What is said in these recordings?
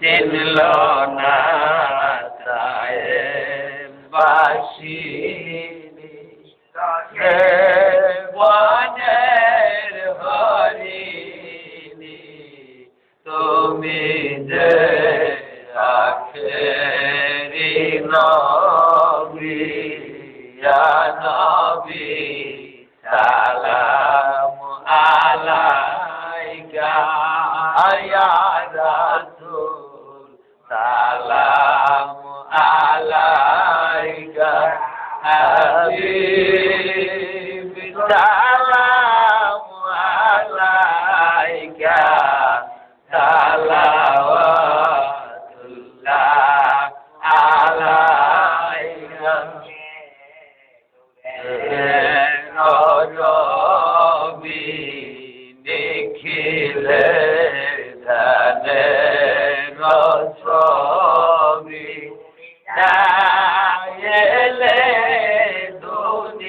চিনল না সাহেববাসী বনের হরিণী তুমি যে আখেরি নবী ইয়া নবী সালাম আলাইকা ইয়া রাসূল সালাম আলাইকা হাবিব সালাম আলাইকা সালাওয়াতুল্লাহ আলাইকা রবি দেখিলে ধানে রসবি এলে দুনিয়ায়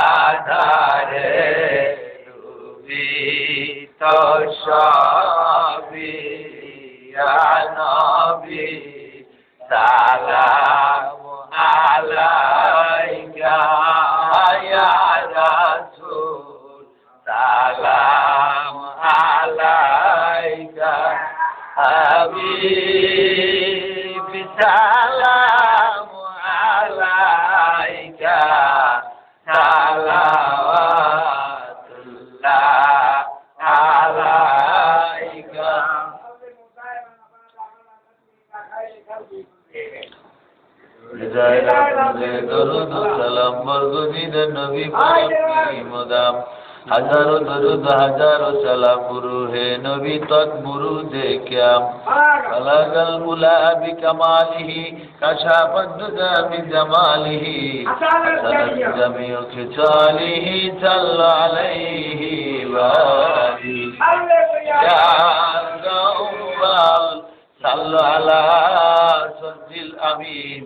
আধারে ডুবি তো সবি নবী সালাম আলাইকা ইয়া রাসূল সালাম আলাইকা হাবিব সালাম আলাইকা সালাওয়াতুল্লাহ আলাইকা দরুদ সালাম বরগুজিদ নবী মুদাম হাজারো দরুদ হাজারো সালাম রুহে নবী তক মুরুদে কিয়াম বালাগাল মুলা বিকামালিহি কাশাফাদ দুজা বিজামালিহি সালাত জামিউ খিসালিহি সাল্লাল্লাহু আলাইহি ওয়া আলিহি ইয়া গাওয়াল সাল্লাল্লাহু আলা সাজ্জিল আমিন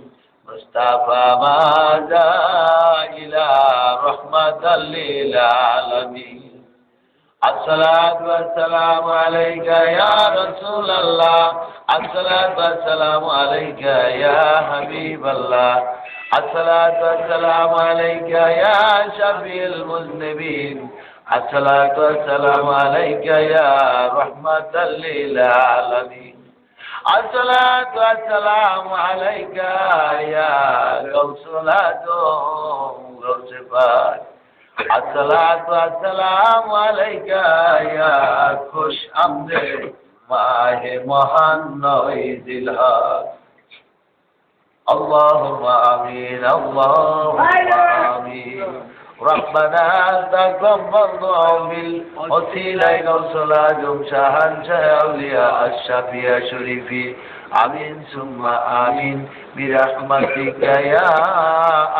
মুস্তাফা মাযা ইলা রাহমাতাল লিল আলামিন আসসালাতু ওয়াসসালামু আলাইকা ইয়া রাসূলুল্লাহ আসসালাতু ওয়াসসালামু আলাইকা ইয়া হাবিবাল্লাহ আসসালাতু ওয়াসসালামু আলাইকা ইয়া শাফিউল মুযনিবিন আসসালাতু ওয়াসসালামু আলাইকা ইয়া রাহমাতাল লিল আলামিন الصلاة والسلام عليك يا غوث الأعظم غوث الفات الصلاة والسلام عليك يا خوش آمد ماه مهند الحق اللهم آمين اللهم آمين ربنا تقبل بالوسيلة غوث الأعظم شهنشاه أولياء الشفيع شريفي آمين ثم آمين برحمتك يا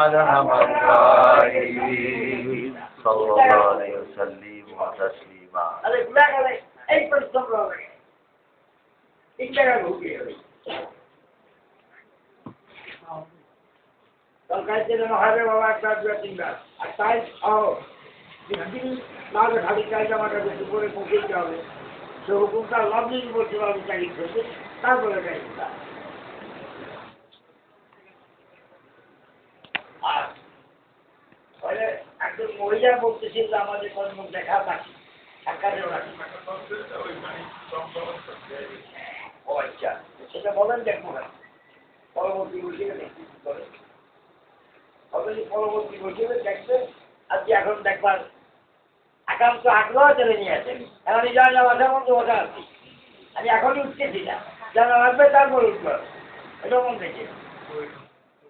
أرحم الراحمين صلى الله عليه وسلم وتسليما কালকে যেন হবে বাবা একটা দুই তিনবার আর তাই দিন লাগে খালি কাজটা আমার কাছে দুপুরে পৌঁছতে হবে সে হুকুমটা লবলিং বলতে আমি চাকরি করছি তারপরে কাজটা আর একজন মহিলা বলতেছিল আমাদের কর্ম দেখা বাকি সাক্ষাতেও রাখি ও আচ্ছা সেটা বলেন দেখবো না পরবর্তী বসে দেখি করে পরবর্তী বসে দেখবে আজকে এখন দেখবার একান্ত আগ্রহ চলে নিয়ে আসেন এখন যা বসার মতো বসা আছি আমি এখনই উঠতেছি না যারা আসবে তারপর উঠবো এরকম দেখে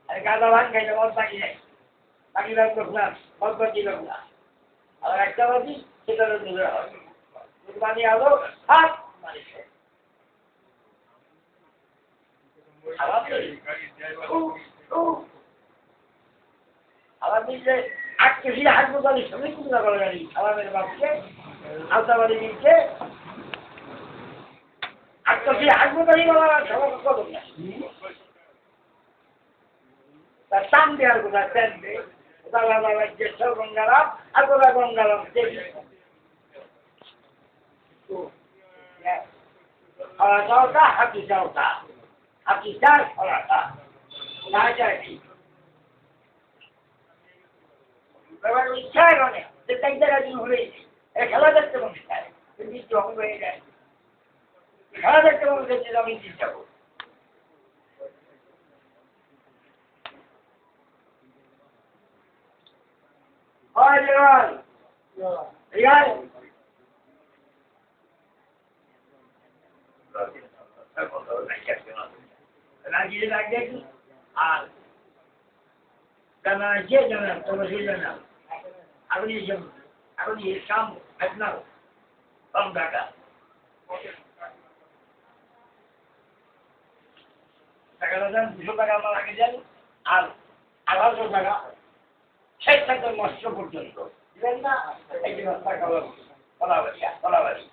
আমি গাঁদা ভাত খাইলে মন পাখি নাই পাখি ভাত করলাম মন পাখি করলাম আর একটা বাজি সেটারও দূরে হবে কুরবানি আলো হাত মারিছে আবার দিচ্ছে 8 কেজি হাসপাতালে সঙ্গে কুমড়া করে গাড়ি আমাদের বাপকে আলতাবাড়ি দিচ্ছে 8 কেজি হাসপাতালে বাবা সবাই কত না তার টান দেওয়ার কথা ট্যান দে ওটা বাবা যে সব গঙ্গারাম আর ওরা গঙ্গারাম দেখি খরাটা হাতি চাওটা হাতি চার খরাটা না চাই এবার ইচ্ছা এখানে যে তাই জায়গায় হলেই খেলা দেখতে মনে চায় কিন্তু জং হয়ে যায় খেলা দেখতে মনে চাইছে আমি চিন্তা করবো হয় রিয়াল রিয়াল লাগিয়ে লাগিয়ে আর karena dia jangan kalau dia jangan aku ni kamu kenal kamu gagal sekarang sudah kamu lagi jadi awal sudah saya tak mau sebut itu, jangan, ini masa kalau balik.